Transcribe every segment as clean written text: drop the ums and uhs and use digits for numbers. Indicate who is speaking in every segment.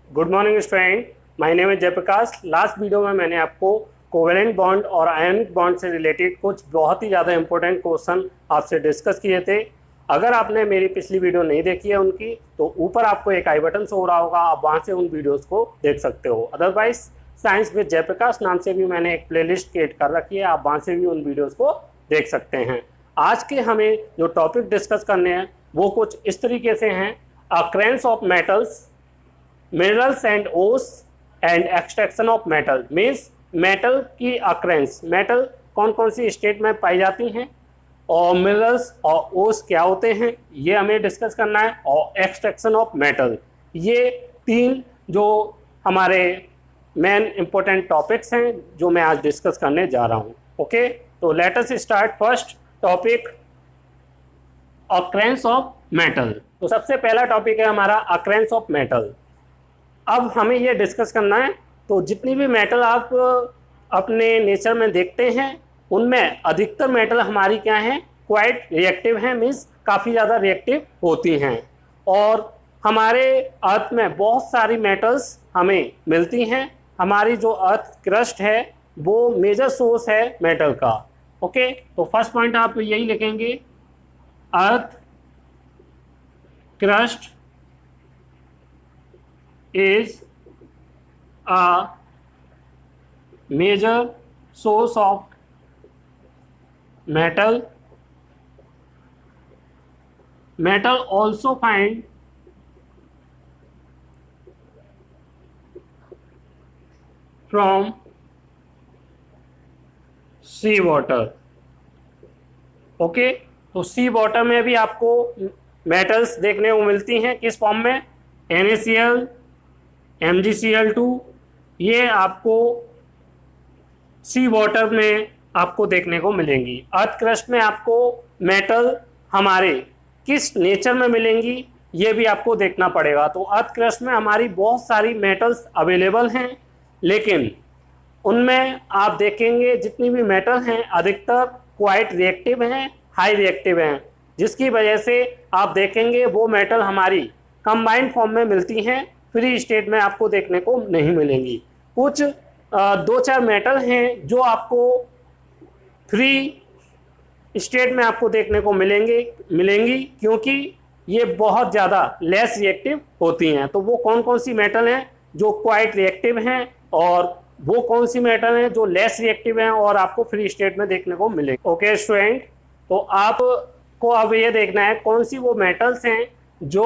Speaker 1: Good morning student, my name है Jayaprakash. Last video में मैंने आपको कोवेलेंट बॉन्ड और आयनिक बॉन्ड से रिलेटेड कुछ बहुत ही ज़्यादा इंपॉर्टेंट क्वेश्चन आपसे डिस्कस किए थे। अगर आपने मेरी पिछली वीडियो नहीं देखी है उनकी, तो ऊपर आपको एक आई बटन शो हो रहा होगा, आप वहाँ से उन वीडियोज़ को देख सकते हो। अदरवाइज साइंस विद जयप्रकाश नाम से भी मैंने एक प्लेलिस्ट क्रिएट कर रखी है, आप वहाँ से भी उन वीडियोज़ को देख सकते हैं। आज के हमें जो टॉपिक डिस्कस करने हैं वो कुछ इस तरीके से हैं: occurrence of metals, minerals and ores and extraction of metal. Means metal की अक्रेंस, मेटल कौन कौन सी स्टेट में पाई जाती हैं, और मिनरल्स और ओस क्या होते हैं ये हमें डिस्कस करना है, और एक्सट्रैक्शन ऑफ मेटल। ये तीन जो हमारे मेन इंपॉर्टेंट टॉपिक्स हैं जो मैं आज डिस्कस करने जा रहा हूँ। ओके, तो let us start first topic, occurrence of metal. तो सबसे पहला टॉपिक है हमारा अक्रेंस ऑफ मेटल। अब हमें ये डिस्कस करना है, तो जितनी भी मेटल आप अपने नेचर में देखते हैं उनमें अधिकतर मेटल हमारी क्या हैं, क्वाइट रिएक्टिव हैं, मीन्स काफ़ी ज़्यादा रिएक्टिव होती हैं। और हमारे अर्थ में बहुत सारी मेटल्स हमें मिलती हैं। हमारी जो अर्थ क्रस्ट है वो मेजर सोर्स है मेटल का। ओके, तो फर्स्ट पॉइंट आप यही लिखेंगे, earth crust is a major source of metal. Metal also find from sea water. Okay, तो सी वाटर में भी आपको मेटल्स देखने को मिलती हैं, किस फॉर्म में, NaCl, MgCl2। ये आपको सी वाटर में आपको देखने को मिलेंगी। अर्थ क्रस्ट में आपको मेटल हमारे किस नेचर में मिलेंगी ये भी आपको देखना पड़ेगा। तो अर्थ क्रस्ट में हमारी बहुत सारी मेटल्स अवेलेबल हैं, लेकिन उनमें आप देखेंगे जितनी भी मेटल हैं अधिकतर क्वाइट रिएक्टिव हैं, हाई रिएक्टिव हैं, जिसकी वजह से आप देखेंगे वो मेटल हमारी कंबाइंड फॉर्म में मिलती हैं, फ्री स्टेट में आपको देखने को नहीं मिलेंगी। कुछ दो चार मेटल हैं जो आपको फ्री स्टेट में आपको देखने को मिलेंगी, क्योंकि ये बहुत ज़्यादा लेस रिएक्टिव होती हैं। तो वो कौन कौन सी मेटल हैं जो क्वाइट रिएक्टिव हैं, और वो कौन सी मेटल हैं जो लेस रिएक्टिव हैं और आपको फ्री स्टेट में देखने को मिलेंगी। ओके स्टूडेंट, तो आपको अब ये देखना है कौन सी वो मेटल्स हैं जो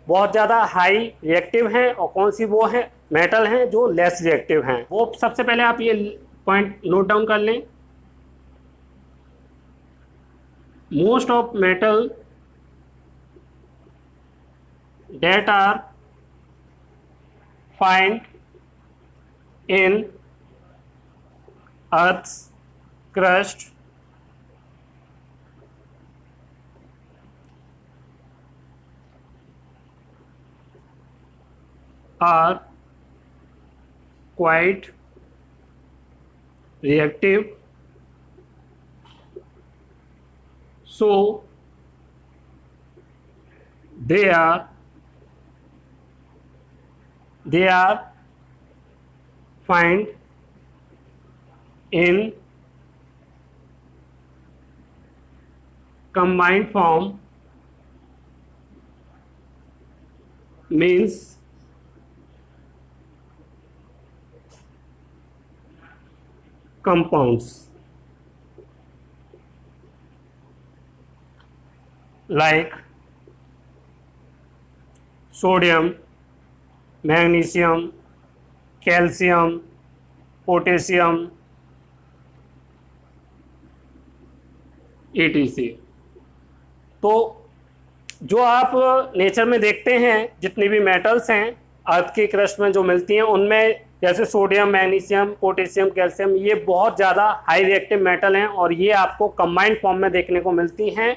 Speaker 1: बहुत ज़्यादा हाई रिएक्टिव हैं और कौन सी वो हैं मेटल हैं जो लेस रिएक्टिव हैं। वो सबसे पहले आप ये पॉइंट नोट डाउन कर लें। Most of metal that are found in Earth's crust are quite reactive, so they are found in combined form, means compounds like sodium, magnesium, calcium, potassium, etc। तो जो आप नेचर में देखते हैं जितनी भी मेटल्स हैं अर्थ के क्रस्ट में जो मिलती हैं, उनमें जैसे सोडियम, मैग्नीशियम, पोटेशियम, कैल्शियम, ये बहुत ज़्यादा हाई रिएक्टिव मेटल हैं और ये आपको कंबाइंड फॉर्म में देखने को मिलती हैं।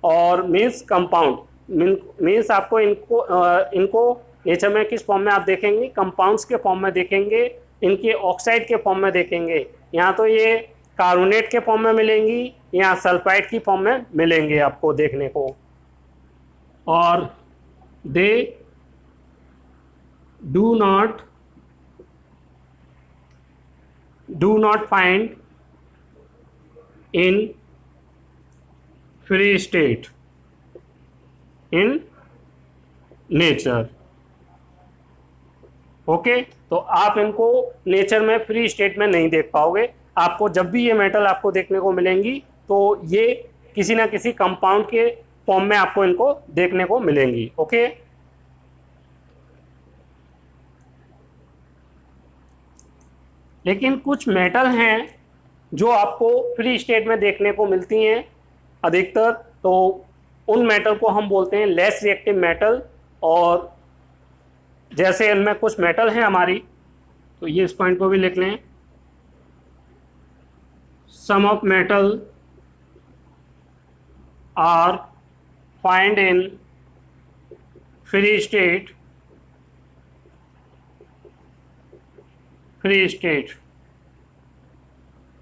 Speaker 1: और मीन्स कंपाउंड, मीन्स आपको इनको नेचर में किस फॉर्म में आप देखेंगे, कंपाउंड्स के फॉर्म में देखेंगे, इनके ऑक्साइड के फॉर्म में देखेंगे। यहाँ तो ये कार्बोनेट के फॉर्म में मिलेंगी, यहाँ सल्फाइड की फॉर्म में मिलेंगे आपको देखने को। और दे do not find in free state in nature। Okay, तो आप इनको नेचर में फ्री स्टेट में नहीं देख पाओगे। आपको जब भी ये मेटल आपको देखने को मिलेंगी तो ये किसी ना किसी कंपाउंड के फॉर्म में आपको इनको देखने को मिलेंगी। ओके, लेकिन कुछ मेटल हैं जो आपको फ्री स्टेट में देखने को मिलती हैं अधिकतर, तो उन मेटल को हम बोलते हैं लेस रिएक्टिव मेटल। और जैसे इनमें कुछ मेटल हैं हमारी, तो ये इस पॉइंट को भी लिख लें। Some of metal are find in free state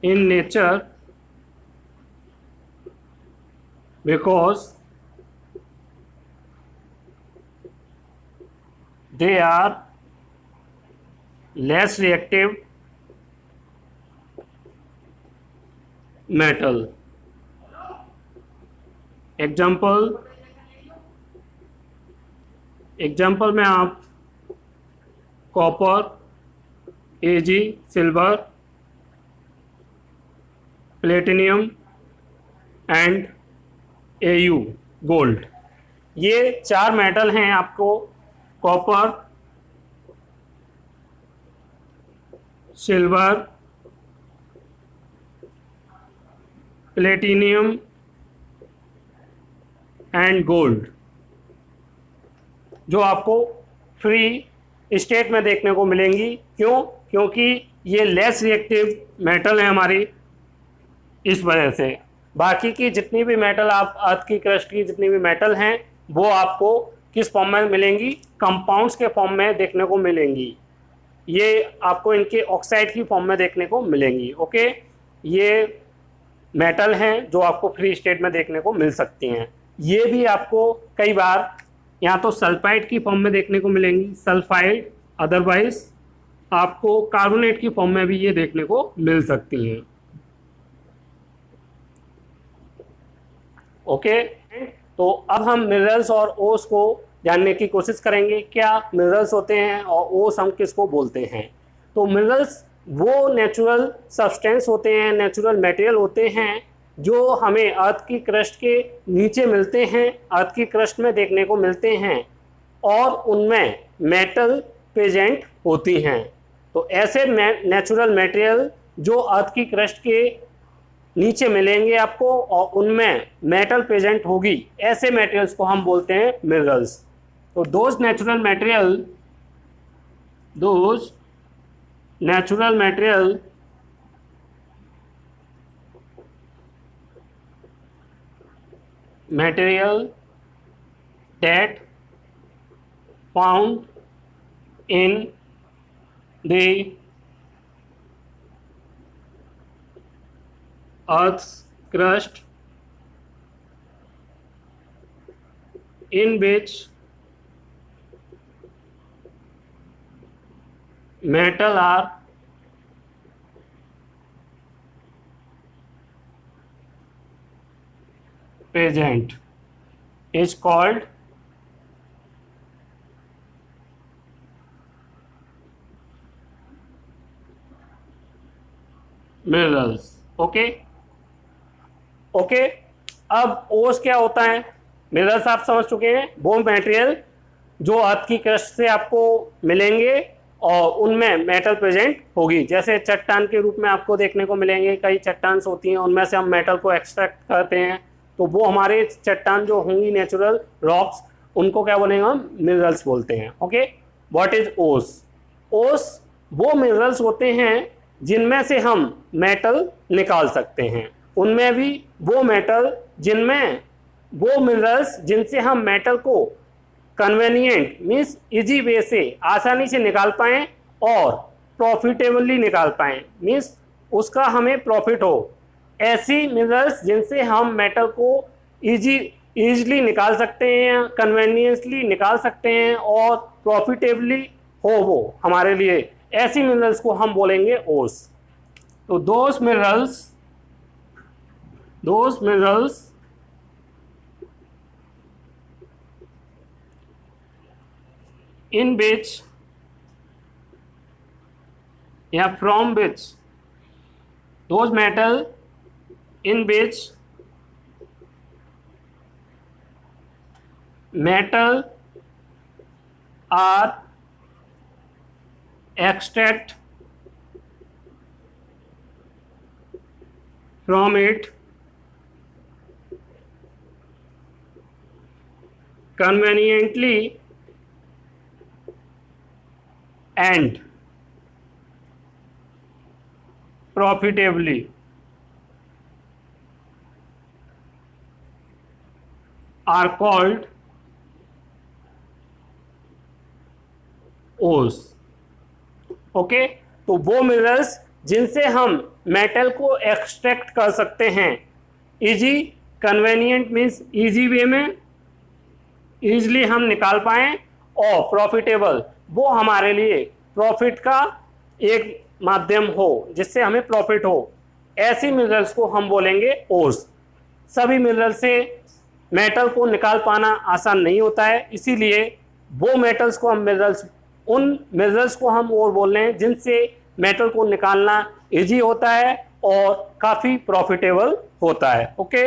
Speaker 1: in nature because they are less reactive metal। Example में आप copper, Ag silver, platinum and Au gold, ये 4 मेटल हैं आपको copper, silver, platinum and gold जो आपको फ्री स्टेट में देखने को मिलेंगी। क्यों? क्योंकि ये लेस रिएक्टिव मेटल है हमारी, इस वजह से। बाकी की जितनी भी मेटल आप अर्थ की क्रस्ट की जितनी भी मेटल हैं वो आपको किस फॉर्म में मिलेंगी? कंपाउंड्स के फॉर्म में देखने को मिलेंगी। ये आपको इनके ऑक्साइड की फॉर्म में देखने को मिलेंगी। ओके, ये मेटल हैं जो आपको फ्री स्टेट में देखने को मिल सकती हैं। ये भी आपको कई बार या तो सल्फाइड की फॉर्म में देखने को मिलेंगी, सल्फाइड, अदरवाइज आपको कार्बोनेट की फॉर्म में भी ये देखने को मिल सकती हैं। ओके, तो अब हम मिनरल्स और ओस को जानने की कोशिश करेंगे। क्या मिनरल्स होते हैं और ओस हम किसको बोलते हैं? तो मिनरल्स वो नेचुरल सब्सटेंस होते हैं, नेचुरल मटेरियल होते हैं जो हमें अर्थ की क्रस्ट के नीचे मिलते हैं, अर्थ की क्रस्ट में देखने को मिलते हैं और उनमें मेटल प्रेजेंट होती हैं। तो ऐसे नेचुरल मटेरियल जो अर्थ की क्रस्ट के नीचे मिलेंगे आपको और उनमें मेटल प्रेजेंट होगी, ऐसे मटेरियल्स को हम बोलते हैं मिनरल्स। तो those natural material that found in the Earth's crust in which metal are present is called minerals। Okay, अब ओस क्या होता है? मिनरल्स आप समझ चुके हैं, वो मटेरियल जो अर्थ की क्रस्ट से आपको मिलेंगे और उनमें मेटल प्रेजेंट होगी। जैसे चट्टान के रूप में आपको देखने को मिलेंगे, कई चट्टान होती हैं उनमें से हम मेटल को एक्सट्रैक्ट करते हैं, तो वो हमारे चट्टान जो होंगी नेचुरल रॉक्स, उनको क्या बोलेंगे? हम मिनरल्स बोलते हैं। ओके, व्हाट इज ओस? ओस वो मिनरल्स होते हैं जिनमें से हम मेटल निकाल सकते हैं। उनमें भी वो मेटल जिनमें वो मिनरल्स जिनसे हम मेटल को कन्वेनिएंट मीन्स इजी वे से आसानी से निकाल पाएँ और प्रॉफिटेबली निकाल पाएँ, मीन्स उसका हमें प्रॉफिट हो। ऐसी मिनरल्स जिनसे हम मेटल को ईजिली निकाल सकते हैं, कन्वेनियंसली निकाल सकते हैं और प्रॉफिटेबली हो वो हमारे लिए, ऐसी मिनरल्स को हम बोलेंगे ओस। तो दोज मिनरल्स in which या from which those metal in which metal are extract from it conveniently and profitably are called ओस। ओके, तो वो मिनरल्स जिनसे हम मेटल को एक्सट्रैक्ट कर सकते हैं easy, convenient means easy way में इजीली हम निकाल पाएं, और प्रॉफिटेबल वो हमारे लिए प्रॉफिट का एक माध्यम हो जिससे हमें प्रॉफिट हो, ऐसी मिनरल्स को हम बोलेंगे ओस। सभी मिनरल से मेटल को निकाल पाना आसान नहीं होता है, इसीलिए वो मेटल्स को हम उन मिनरल्स को हम और बोल रहे हैं जिनसे मेटल को निकालना इजी होता है और काफ़ी प्रॉफिटेबल होता है। ओके,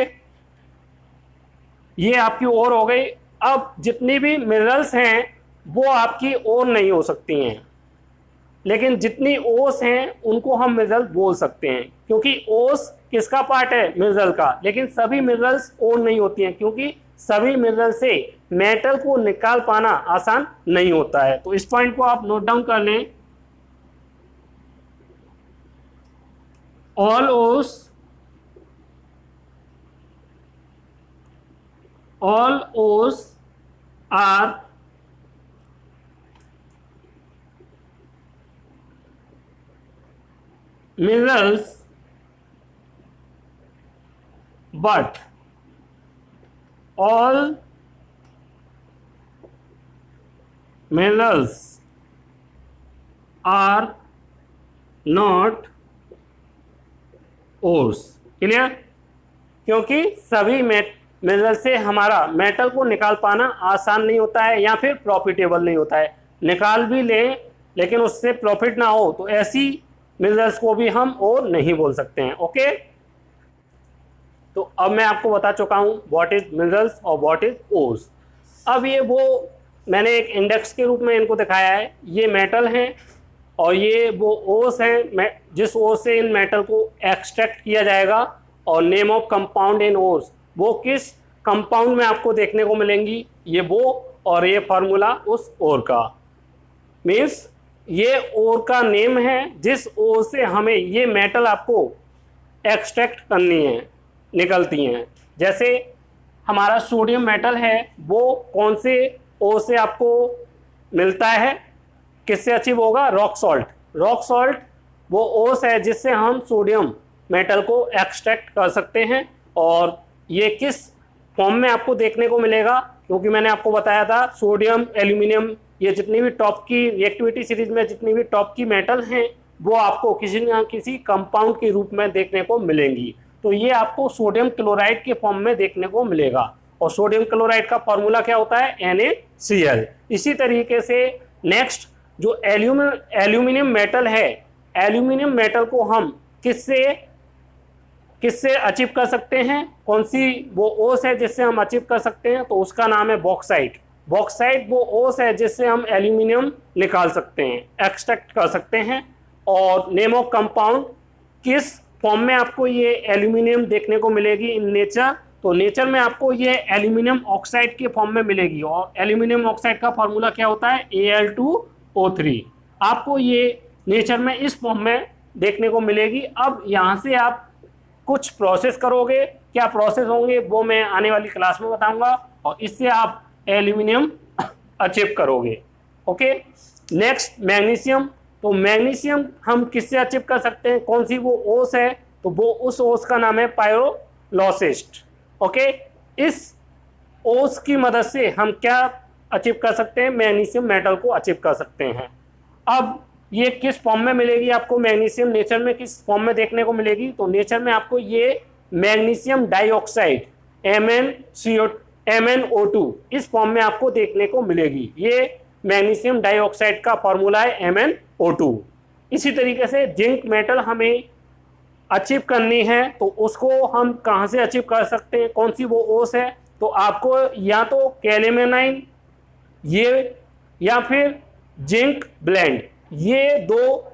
Speaker 1: ये आपकी और हो गई। अब जितनी भी मिनरल्स हैं वो आपकी और नहीं हो सकती हैं, लेकिन जितनी ओस हैं उनको हम मिनरल बोल सकते हैं, क्योंकि ओस किसका पार्ट है? मिनरल का। लेकिन सभी मिनरल्स और नहीं होती हैं, क्योंकि सभी मिनरल से मेटल को निकाल पाना आसान नहीं होता है। तो इस पॉइंट को आप नोट डाउन कर लें। All ores are minerals, but all minerals are not ores। Clear? क्योंकि सभी मिनरल से हमारा मेटल को निकाल पाना आसान नहीं होता है या फिर प्रॉफिटेबल नहीं होता है। निकाल भी ले लेकिन उससे प्रॉफिट ना हो तो ऐसी मिनरल्स को भी हम और नहीं बोल सकते हैं। ओके, तो अब मैं आपको बता चुका हूं व्हाट इज मिनरल्स और व्हाट इज ओस। अब ये वो मैंने एक इंडेक्स के रूप में इनको दिखाया है, ये मेटल हैं और ये वो ओस हैं जिस ओस से इन मेटल को एक्सट्रैक्ट किया जाएगा, और नेम ऑफ कंपाउंड इन ओस, वो किस कंपाउंड में आपको देखने को मिलेंगी, ये वो, और ये फार्मूला उस ओर का। मीन्स ये ओर का नेम है जिस ओर से हमें ये मेटल आपको एक्सट्रैक्ट करनी है, निकलती हैं। जैसे हमारा सोडियम मेटल है, वो कौन से ओर से आपको मिलता है, किससे अचीव होगा? Rock salt. रॉक सॉल्ट वो ओस है जिससे हम सोडियम मेटल को एक्सट्रैक्ट कर सकते हैं, और ये किस फॉर्म में आपको देखने को मिलेगा? क्योंकि मैंने आपको बताया था सोडियम, एल्यूमिनियम, ये जितनी भी टॉप की रिएक्टिविटी सीरीज में जितनी भी टॉप की मेटल हैं वो आपको किसी न किसी कंपाउंड के रूप में देखने को मिलेंगी। तो ये आपको सोडियम क्लोराइड के फॉर्म में देखने को मिलेगा, और सोडियम क्लोराइड का फॉर्मूला क्या होता है? NaCl। इसी तरीके से नेक्स्ट जो एल्यूमिनियम मेटल है, एल्यूमिनियम मेटल को हम किससे अचीव कर सकते हैं? कौन सी वो ओस है जिससे हम अचीव कर सकते हैं? तो उसका नाम है बॉक्साइट। बॉक्साइट वो ओस है जिससे हम एल्यूमिनियम निकाल सकते हैं, एक्सट्रैक्ट कर सकते हैं। और नेम ऑफ कंपाउंड, किस फॉर्म में आपको ये एल्यूमिनियम देखने को मिलेगी इन नेचर? तो नेचर में आपको ये एल्यूमिनियम ऑक्साइड के फॉर्म में मिलेगी, और एल्यूमिनियम ऑक्साइड का फॉर्मूला क्या होता है? Al2O3। आपको ये नेचर में इस फॉर्म में देखने को मिलेगी। अब यहाँ से आप कुछ प्रोसेस करोगे, क्या प्रोसेस होंगे वो मैं आने वाली क्लास में बताऊंगा, और इससे आप एल्यूमिनियम अचीव करोगे। Okay, next magnesium. तो मैग्नीशियम हम किससे अचीव कर सकते हैं? कौन सी वो ओस है? तो वो उस ओस का नाम है पायरोलोसिस्ट। ओके, इस ओस की मदद से हम क्या अचीव कर सकते हैं? मैग्नीशियम मेटल को अचीव कर सकते हैं। अब ये किस फॉर्म में मिलेगी आपको मैग्नीशियम, नेचर में किस फॉर्म में देखने को मिलेगी? तो नेचर में आपको ये मैग्नीशियम डाइऑक्साइड MnO2 इस फॉर्म में आपको देखने को मिलेगी। ये मैग्नीशियम डाइऑक्साइड का फॉर्मूला है MnO2। इसी तरीके से जिंक मेटल हमें अचीव करनी है तो उसको हम कहाँ से अचीव कर सकते हैं, कौन सी वो ओस है? तो आपको या तो कैलेमेनाइन ये या फिर जिंक ब्लेंड, ये दो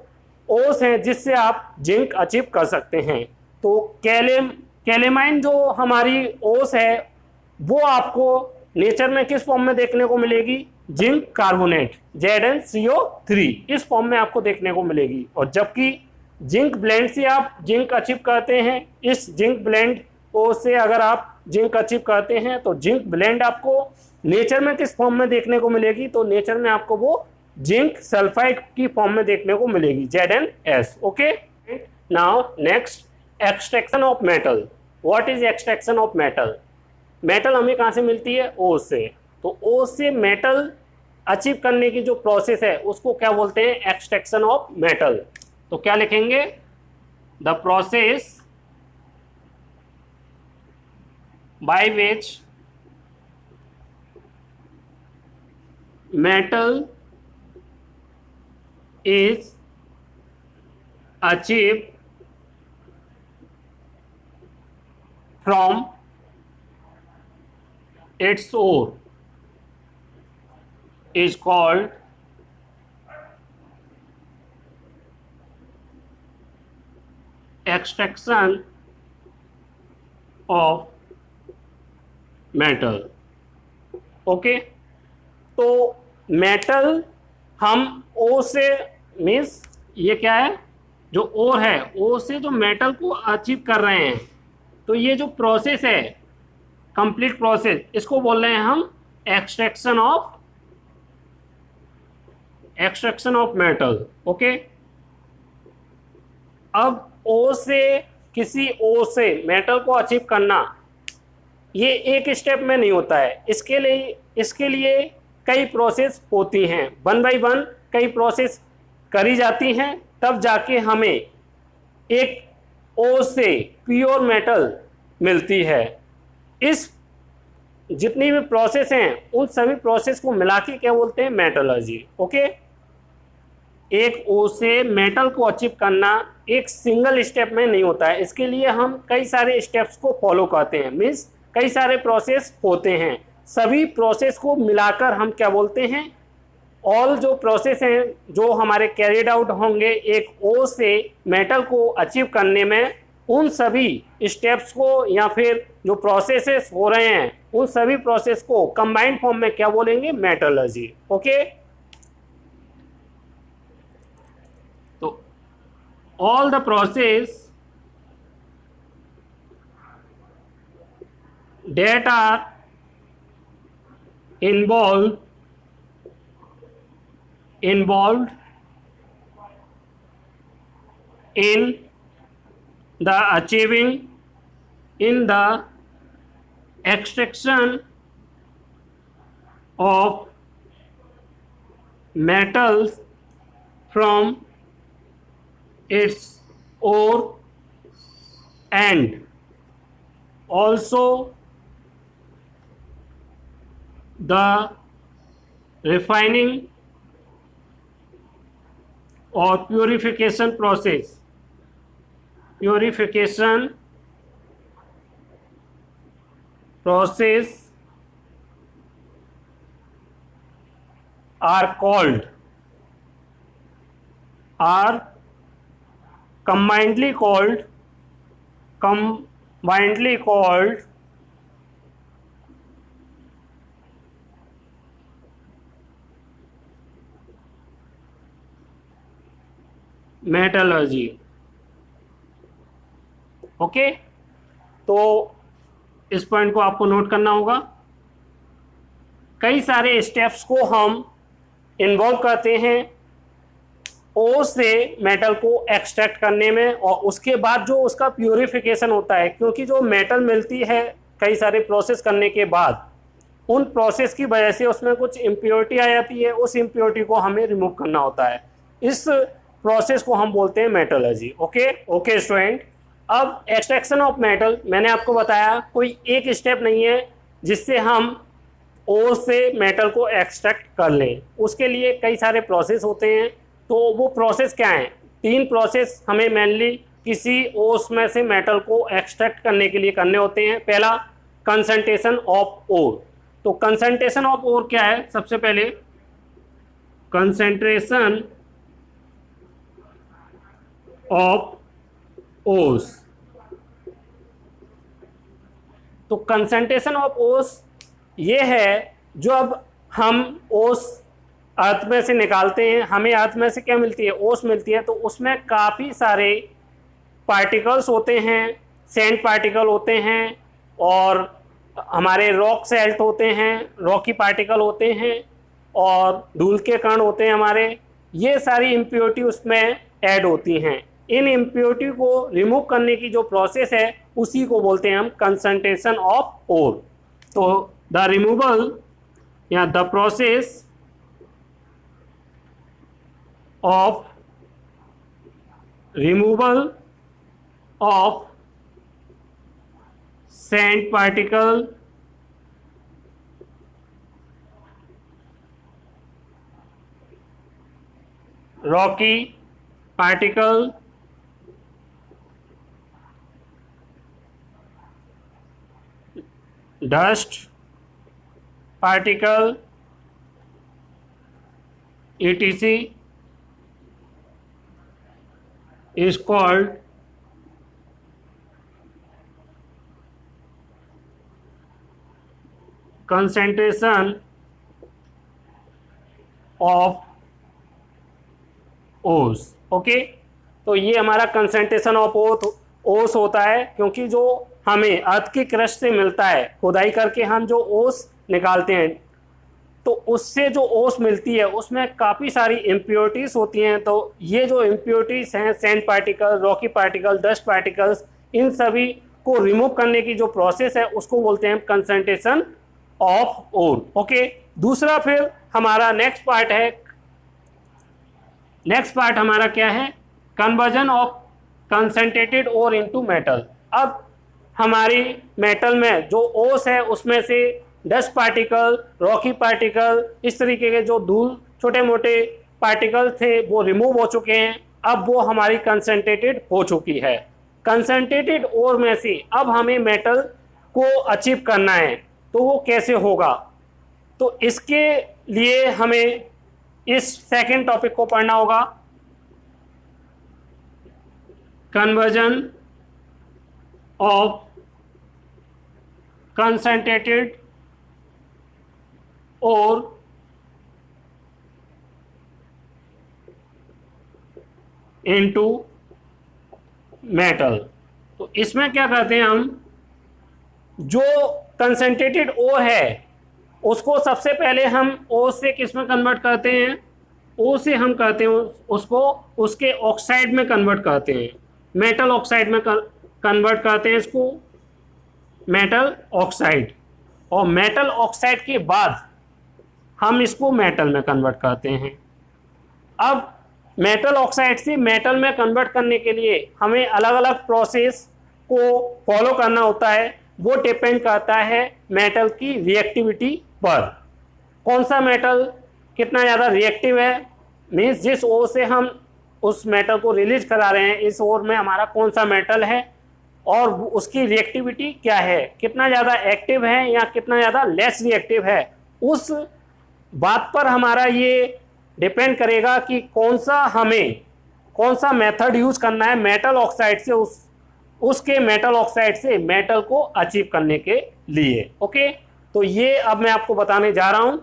Speaker 1: ओस हैं जिससे आप जिंक अचीव कर सकते हैं। तो कैलेमाइन जो हमारी ओस है वो आपको नेचर में किस फॉर्म में देखने को मिलेगी? जिंक कार्बोनेट ZnCO3 इस फॉर्म में आपको देखने को मिलेगी। और जबकि जिंक ब्लेंड से आप जिंक अचीव करते हैं, इस जिंक ब्लेंड ओस से अगर आप जिंक अचीव करते हैं तो जिंक ब्लेंड आपको नेचर में किस फॉर्म में देखने को मिलेगी? तो नेचर में आपको वो जिंक सल्फाइड की फॉर्म में देखने को मिलेगी ZnS। Okay, now next, extraction of metal. What is extraction of metal? Metal हमें कहाँ से मिलती है? ओस से। तो ओस से मेटल अचीव करने की जो प्रोसेस है उसको क्या बोलते हैं? Extraction of metal. तो क्या लिखेंगे? The process by which metal is achieved from its ore is called extraction of metal। Okay, तो मेटल हम ओ से मीन्स ये क्या है, जो ओर है ओ से जो मेटल को अचीव कर रहे हैं, तो ये जो प्रोसेस है कंप्लीट प्रोसेस, इसको बोल रहे हैं हम एक्सट्रैक्शन ऑफ मेटल। ओके, अब ओ से किसी ओ से मेटल को अचीव करना ये एक स्टेप में नहीं होता है। इसके लिए कई प्रोसेस होती हैं, 1 बाय 1 कई प्रोसेस करी जाती हैं, तब जाके हमें एक ओ से प्योर मेटल मिलती है। इस जितनी भी प्रोसेस हैं उन सभी प्रोसेस को मिला के क्या बोलते हैं? मेटलर्जी। ओके, एक ओ से मेटल को अचीव करना एक सिंगल स्टेप में नहीं होता है। इसके लिए हम कई सारे स्टेप्स को फॉलो करते हैं, मीन्स कई सारे प्रोसेस होते हैं। सभी प्रोसेस को मिलाकर हम क्या बोलते हैं? ऑल जो प्रोसेस हैं जो हमारे कैरिड आउट होंगे एक ओ से मेटल को अचीव करने में, उन सभी स्टेप्स को या फिर जो प्रोसेसेस हो रहे हैं उन सभी प्रोसेस को कंबाइंड फॉर्म में क्या बोलेंगे? मेटलर्जी। ओके, तो all the process that are involved in the achieving in the extraction of metals from its ore and also the refining or purification process are combinedly called metallurgy. Okay, तो इस point को आपको note करना होगा। कई सारे steps को हम इन्वॉल्व करते हैं ओ से मेटल को एक्सट्रैक्ट करने में, और उसके बाद जो उसका प्यूरिफिकेशन होता है, क्योंकि जो मेटल मिलती है कई सारे प्रोसेस करने के बाद, उन प्रोसेस की वजह से उसमें कुछ इम्प्योरिटी आ जाती है, उस इम्प्योरिटी को हमें रिमूव करना होता है। इस प्रोसेस को हम बोलते हैं मेटलर्जी। ओके ओके स्टूडेंट, अब एक्सट्रैक्शन ऑफ मेटल मैंने आपको बताया कोई एक स्टेप नहीं है जिससे हम ओर से मेटल को एक्सट्रैक्ट कर लें, उसके लिए कई सारे प्रोसेस होते हैं। तो वो प्रोसेस क्या हैं? 3 प्रोसेस हमें मेनली किसी ओस में से मेटल को एक्सट्रैक्ट करने के लिए करने होते हैं। पहला, कंसंट्रेशन ऑफ ओर। तो कंसंट्रेशन ऑफ ओर क्या है? सबसे पहले कंसंट्रेशन ऑफ ओस। तो कंसंट्रेशन ऑफ ओस ये है, जो अब हम ओस अर्थ में से निकालते हैं, हमें अर्थ में से क्या मिलती है? ओस मिलती है। तो उसमें काफ़ी सारे पार्टिकल्स होते हैं, सैंड पार्टिकल होते हैं, और हमारे रॉक सेल्ट होते हैं, रॉकी पार्टिकल होते हैं, और धूल के कण होते हैं हमारे। ये सारी इम्प्योरिटी उसमें ऐड होती हैं। इन इम्प्योरिटी को रिमूव करने की जो प्रोसेस है उसी को बोलते हैं हम कंसंट्रेशन ऑफ ओर। तो द रिमूवल या the process of removal of sand particle rocky particle dust particle etc is called concentration of ओस। ओके, तो ये हमारा कंसंट्रेशन ऑफ ओस होता है, क्योंकि जो हमें अर्थ की क्रस्ट से मिलता है, खुदाई करके हम जो ओस निकालते हैं, तो उससे जो ओस मिलती है उसमें काफ़ी सारी इम्प्योरिटीज़ होती हैं। तो ये जो इम्प्योरिटीज़ हैं, sand particle, rocky particle, dust particles, इन सभी को रिमूव करने की जो प्रोसेस है उसको बोलते हैं कंसंट्रेशन ऑफ ओर। ओके, दूसरा फिर हमारा नेक्स्ट पार्ट है, नेक्स्ट पार्ट हमारा क्या है? Conversion of concentrated ore into metal. अब हमारी मेटल में जो ओस है उसमें से डस्ट पार्टिकल, रॉकी पार्टिकल, इस तरीके के जो धूल छोटे मोटे पार्टिकल थे वो रिमूव हो चुके हैं। अब वो हमारी कंसंट्रेटेड हो चुकी है। कंसंट्रेटेड ओर में से अब हमें मेटल को अचीव करना है, तो वो कैसे होगा? तो इसके लिए हमें इस सेकंड टॉपिक को पढ़ना होगा, कन्वर्जन ऑफ कंसंट्रेटेड और इनटू मेटल। तो इसमें क्या करते हैं हम, जो कंसंट्रेटेड ओ है उसको सबसे पहले हम ओ से किस में कन्वर्ट करते हैं? ओ से हम करते हैं उसको उसके ऑक्साइड में कन्वर्ट करते हैं, मेटल ऑक्साइड में कन्वर्ट करते हैं इसको, मेटल ऑक्साइड। और मेटल ऑक्साइड के बाद हम इसको मेटल में कन्वर्ट करते हैं। अब मेटल ऑक्साइड से मेटल में कन्वर्ट करने के लिए हमें अलग अलग प्रोसेस को फॉलो करना होता है। वो डिपेंड करता है मेटल की रिएक्टिविटी पर। कौन सा मेटल कितना ज़्यादा रिएक्टिव है, मीन्स जिस ओर से हम उस मेटल को रिलीज करा रहे हैं, इस ओर में हमारा कौन सा मेटल है और उसकी रिएक्टिविटी क्या है, कितना ज़्यादा एक्टिव है या कितना ज़्यादा लेस रिएक्टिव है, उस बात पर हमारा ये डिपेंड करेगा कि कौन सा मेथड यूज़ करना है मेटल ऑक्साइड से उसके मेटल ऑक्साइड से मेटल को अचीव करने के लिए। ओके, तो ये अब मैं आपको बताने जा रहा हूँ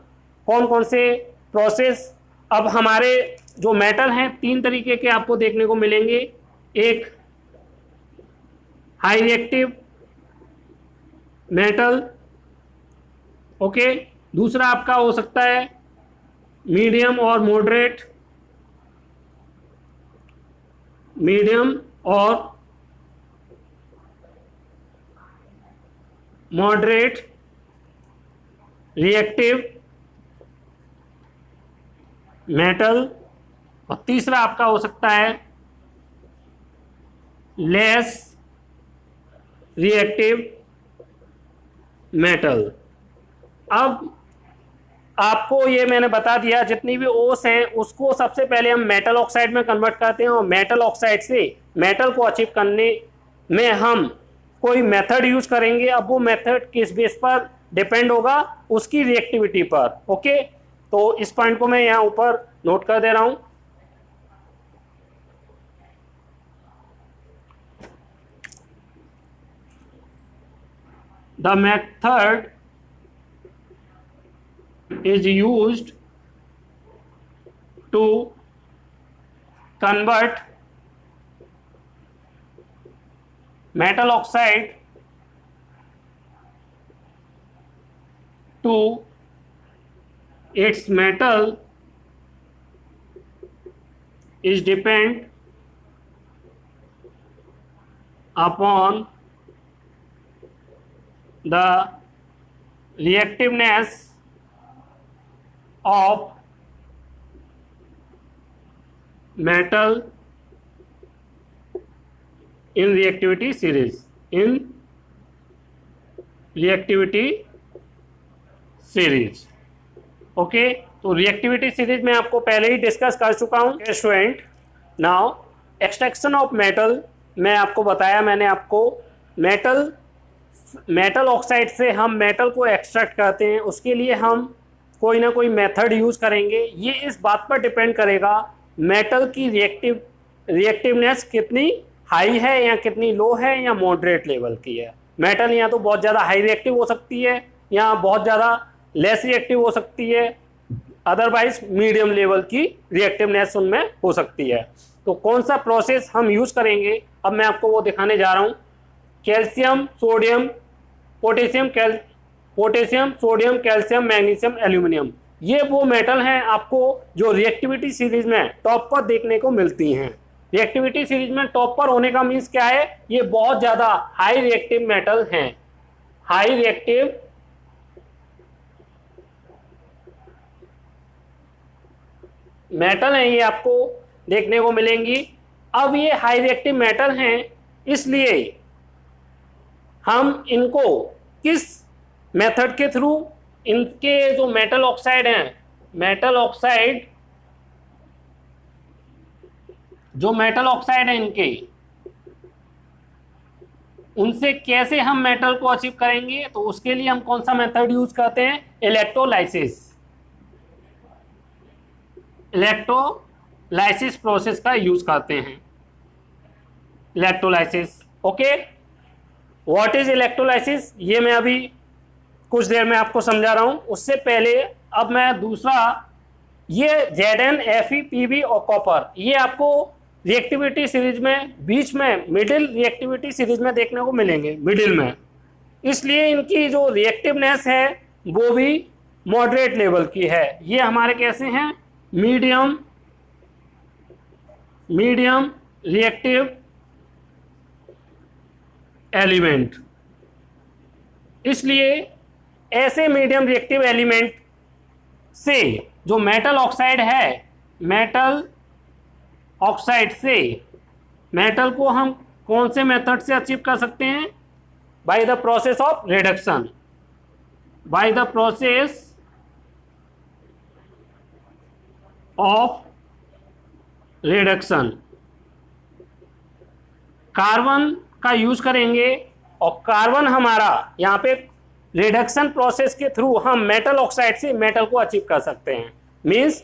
Speaker 1: कौन कौन से प्रोसेस। अब हमारे जो मेटल हैं 3 तरीके के आपको देखने को मिलेंगे। एक हाई रिएक्टिव मेटल, ओके, दूसरा आपका हो सकता है मीडियम और मॉडरेट, रिएक्टिव मेटल, और तीसरा आपका हो सकता है लेस रिएक्टिव मेटल। अब आपको ये मैंने बता दिया, जितनी भी ओस हैं उसको सबसे पहले हम मेटल ऑक्साइड में कन्वर्ट करते हैं, और मेटल ऑक्साइड से मेटल को अचीव करने में हम कोई मेथड यूज करेंगे। अब वो मेथड किस बेस पर डिपेंड होगा, उसकी रिएक्टिविटी पर। ओके, तो इस पॉइंट को मैं यहाँ ऊपर नोट कर दे रहा हूं। The method is used to convert metal oxide to its metal is depend upon the reactiveness of metal in reactivity series, in reactivity series। Okay, तो रिएक्टिविटी सीरीज में आपको पहले ही डिस्कस कर चुका हूं student. Now extraction of metal मैं आपको बताया, मैंने आपको मेटल ऑक्साइड से हम मेटल को एक्सट्रैक्ट करते हैं, उसके लिए हम कोई ना कोई मेथड यूज करेंगे। ये इस बात पर डिपेंड करेगा मेटल की रिएक्टिवनेस कितनी हाई है या कितनी लो है या मॉडरेट लेवल की है। मेटल या तो बहुत ज़्यादा हाई रिएक्टिव हो सकती है या बहुत ज़्यादा लेस रिएक्टिव हो सकती है, अदरवाइज मीडियम लेवल की रिएक्टिवनेस उनमें हो सकती है। तो कौन सा प्रोसेस हम यूज करेंगे अब मैं आपको वो दिखाने जा रहा हूँ। Calcium, sodium, potassium, sodium, calcium, magnesium, aluminium, ये वो मेटल हैं आपको जो रिएक्टिविटी सीरीज में टॉप पर देखने को मिलती हैं। रिएक्टिविटी सीरीज में टॉप पर होने का मीन्स क्या है, ये बहुत ज्यादा हाई रिएक्टिव मेटल हैं, हाई रिएक्टिव मेटल हैं, ये आपको देखने को मिलेंगी। अब ये हाई रिएक्टिव मेटल हैं, इसलिए हम इनको किस मेथड के थ्रू, इनके जो मेटल ऑक्साइड हैं, मेटल ऑक्साइड हैं इनके, उनसे कैसे हम मेटल को अचीव करेंगे, तो उसके लिए हम कौन सा मेथड यूज करते हैं, इलेक्ट्रोलाइसिस प्रोसेस का यूज करते हैं। Electrolysis, okay, what is electrolysis, ये मैं अभी कुछ देर में आपको समझा रहा हूं। उससे पहले अब मैं दूसरा, ये Zn, Fe, Pb और कॉपर, ये आपको रिएक्टिविटी सीरीज में बीच में मिडिल रिएक्टिविटी सीरीज में देखने को मिलेंगे, मिडिल में, इसलिए इनकी जो रिएक्टिवनेस है वो भी मॉडरेट लेवल की है। ये हमारे कैसे हैं, मीडियम रिएक्टिव एलिमेंट। इसलिए ऐसे मीडियम रिएक्टिव एलिमेंट से जो मेटल ऑक्साइड है, मेटल ऑक्साइड से मेटल को हम कौन से मेथड से अचीव कर सकते हैं, by the process of reduction, by the process of reduction. Carbon का यूज करेंगे और कार्बन हमारा यहाँ पे रिडक्शन प्रोसेस के थ्रू हम मेटल ऑक्साइड से मेटल को अचीव कर सकते हैं। मींस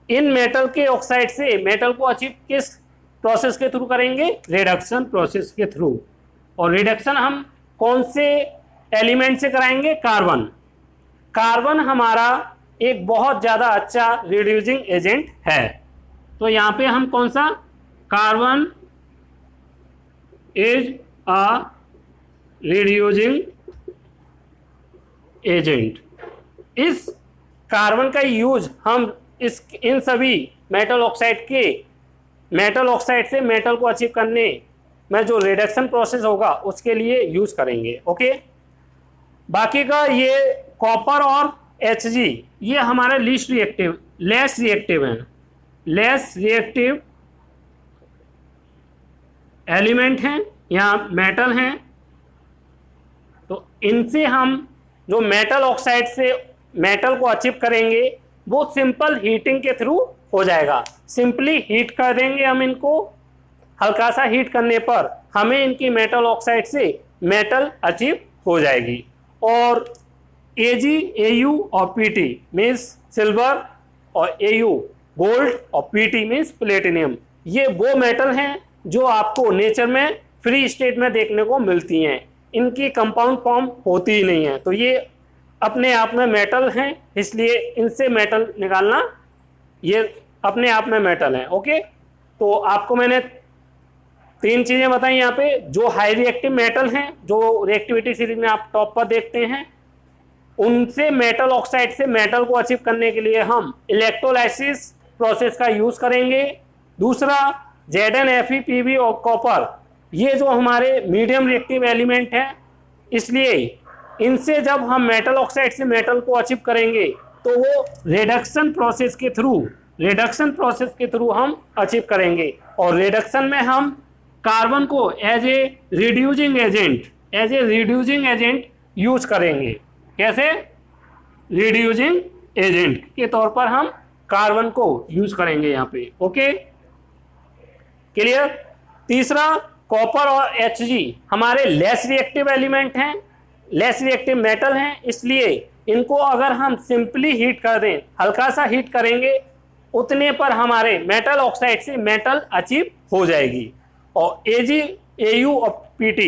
Speaker 1: इन मेटल के ऑक्साइड से मेटल को अचीव किस प्रोसेस के थ्रू करेंगे, रिडक्शन प्रोसेस के थ्रू। और रिडक्शन हम कौन से एलिमेंट से कराएंगे, कार्बन। कार्बन हमारा एक बहुत ज़्यादा अच्छा रिड्यूसिंग एजेंट है, तो यहाँ पे हम कौन सा, carbon is a reducing agent. इस कार्बन का यूज हम इन सभी मेटल ऑक्साइड से मेटल को अचीव करने में जो रिडक्शन प्रोसेस होगा उसके लिए यूज करेंगे। ओके, बाकी का ये कॉपर और Hg, ये हमारे लेस रिएक्टिव हैं। लेस रिएक्टिव एलिमेंट हैं या मेटल हैं, तो इनसे हम जो मेटल ऑक्साइड से मेटल को अचीव करेंगे वो सिंपल हीटिंग के थ्रू हो जाएगा। सिंपली हीट कर देंगे हम इनको, हल्का सा हीट करने पर हमें इनकी मेटल ऑक्साइड से मेटल अचीव हो जाएगी। और Ag, Au और Pt मीन्स सिल्वर और Au गोल्ड और Pt मीन्स प्लेटिनियम, ये वो मेटल हैं जो आपको नेचर में फ्री स्टेट में देखने को मिलती हैं, इनकी कंपाउंड फॉर्म होती ही नहीं है, तो ये अपने आप में मेटल हैं, इसलिए इनसे मेटल निकालना ये अपने आप में मेटल हैं। ओके, तो आपको मैंने 3 चीज़ें बताई यहाँ पे। जो हाई रिएक्टिव मेटल हैं, जो रिएक्टिविटी सीरीज में आप टॉप पर देखते हैं, उनसे मेटल ऑक्साइड से मेटल को अचीव करने के लिए हम इलेक्ट्रोलाइसिस प्रोसेस का यूज़ करेंगे। दूसरा ZnFePb और कॉपर, ये जो हमारे मीडियम रिएक्टिव एलिमेंट हैं, इसलिए इनसे जब हम मेटल ऑक्साइड से मेटल को अचीव करेंगे तो वो रिडक्शन प्रोसेस के थ्रू हम अचीव करेंगे। और रिडक्शन में हम कार्बन को as a reducing agent use करेंगे। कैसे? रिड्यूसिंग एजेंट के तौर पर हम कार्बन को यूज करेंगे यहाँ पे। Okay, clear? तीसरा, कॉपर और Hg हमारे लेस रिएक्टिव एलिमेंट हैं, लेस रिएक्टिव मेटल हैं, इसलिए इनको अगर हम सिंपली हीट कर दें, हल्का सा हीट करेंगे, उतने पर हमारे मेटल ऑक्साइड से मेटल अचीव हो जाएगी। और Ag, Au और Pt,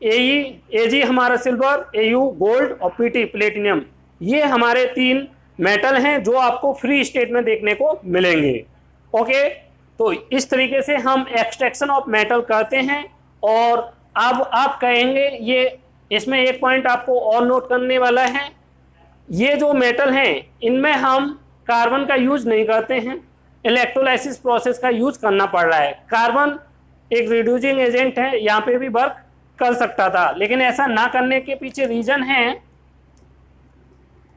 Speaker 1: Ag हमारा सिल्वर, Au गोल्ड और Pt प्लेटिनियम, ये हमारे 3 मेटल हैं जो आपको फ्री स्टेट में देखने को मिलेंगे। ओके, तो इस तरीके से हम एक्सट्रैक्शन ऑफ मेटल करते हैं। और अब आप कहेंगे, ये इसमें एक पॉइंट आपको और नोट करने वाला है, ये जो मेटल हैं इनमें हम कार्बन का यूज नहीं करते हैं, इलेक्ट्रोलाइसिस प्रोसेस का यूज करना पड़ रहा है। कार्बन एक रिड्यूसिंग एजेंट है, यहाँ पे भी वर्क कर सकता था, लेकिन ऐसा ना करने के पीछे रीजन है,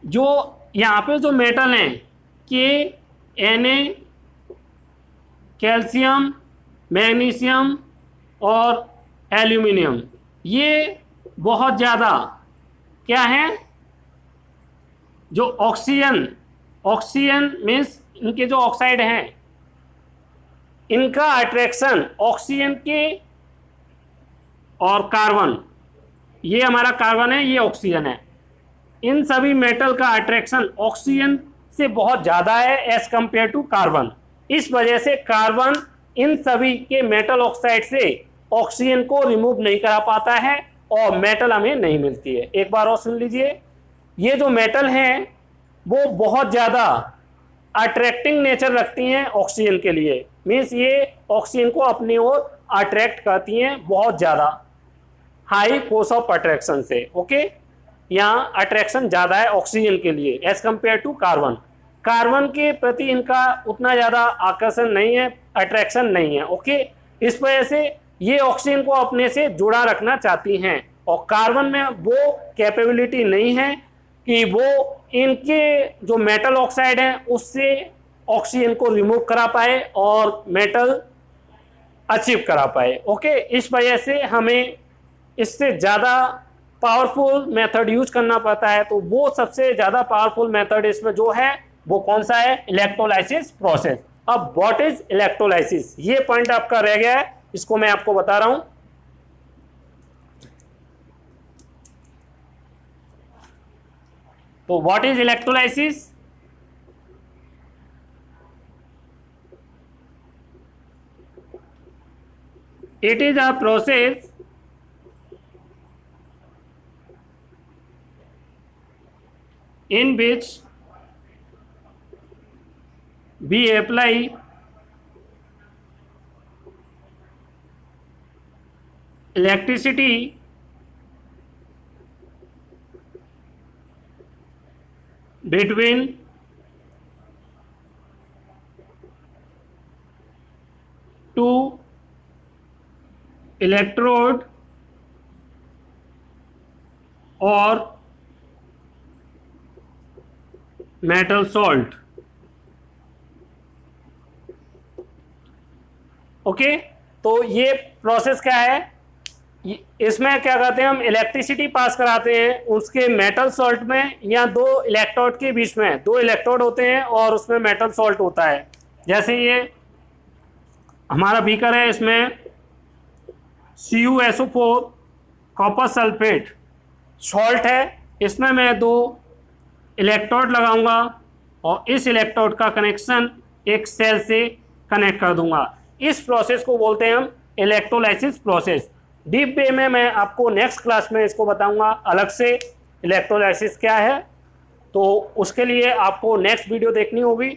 Speaker 1: जो यहाँ पे जो मेटल हैं Na, कैल्शियम, मैग्नीशियम और एल्यूमिनियम, ये बहुत ज़्यादा क्या है, जो ऑक्सीजन मीन्स इनके जो ऑक्साइड हैं, इनका अट्रैक्शन ऑक्सीजन के और कार्बन, ये हमारा कार्बन है, ये ऑक्सीजन है, इन सभी मेटल का अट्रैक्शन ऑक्सीजन से बहुत ज़्यादा है एज कंपेयर टू कार्बन। इस वजह से कार्बन इन सभी के मेटल ऑक्साइड से ऑक्सीजन को रिमूव नहीं करा पाता है और मेटल हमें नहीं मिलती है। एक बार और सुन लीजिए, ये जो मेटल हैं वो बहुत ज़्यादा अट्रैक्टिंग नेचर रखती हैं ऑक्सीजन के लिए, मीन्स ये ऑक्सीजन को अपनी ओर अट्रैक्ट करती हैं बहुत ज़्यादा, हाई फोर्स ऑफ अट्रैक्शन से। ओके, यहाँ अट्रैक्शन ज़्यादा है ऑक्सीजन के लिए as compare to carbon. Carbon के प्रति इनका उतना ज़्यादा आकर्षण नहीं है, अट्रैक्शन नहीं है। ओके, इस वजह से ये ऑक्सीजन को अपने से जुड़ा रखना चाहती हैं और कार्बन में वो कैपेबिलिटी नहीं है कि वो इनके जो मेटल ऑक्साइड हैं उससे ऑक्सीजन को रिमूव करा पाए और मेटल अचीव करा पाए। ओके, इस वजह से हमें इससे ज़्यादा पावरफुल मेथड यूज करना पड़ता है। तो वो सबसे ज़्यादा पावरफुल मेथड इसमें जो है वो कौन सा है? Electrolysis process. अब व्हाट इज इलेक्ट्रोलाइसिस, ये पॉइंट आपका रह गया है, इसको मैं आपको बता रहा हूं। तो what is electrolysis? It is a process in which we apply electricity between two electrode or metal salt। Okay, तो ये प्रोसेस क्या है, इसमें क्या करते हैं हम, इलेक्ट्रिसिटी पास कराते हैं उसके मेटल सॉल्ट में, या दो इलेक्ट्रोड के बीच में, दो इलेक्ट्रोड होते हैं और उसमें मेटल सॉल्ट होता है। जैसे ये हमारा बीकर है, इसमें CuSO4 कॉपर सल्फेट सॉल्ट है, इसमें मैं दो इलेक्ट्रोड लगाऊंगा और इस इलेक्ट्रोड का कनेक्शन एक सेल से कनेक्ट कर दूंगा। इस प्रोसेस को बोलते हैं हम इलेक्ट्रोलाइसिस प्रोसेस। डीप वे में मैं आपको नेक्स्ट क्लास में इसको बताऊंगा अलग से इलेक्ट्रोलाइसिस क्या है, तो उसके लिए आपको नेक्स्ट वीडियो देखनी होगी।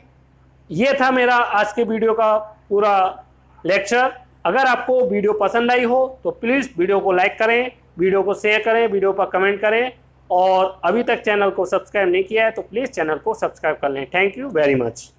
Speaker 1: ये था मेरा आज के वीडियो का पूरा लेक्चर। अगर आपको वीडियो पसंद आई हो तो प्लीज़ वीडियो को लाइक करें, वीडियो को शेयर करें, वीडियो पर कमेंट करें, और अभी तक चैनल को सब्सक्राइब नहीं किया है तो प्लीज़ चैनल को सब्सक्राइब कर लें। Thank you very much.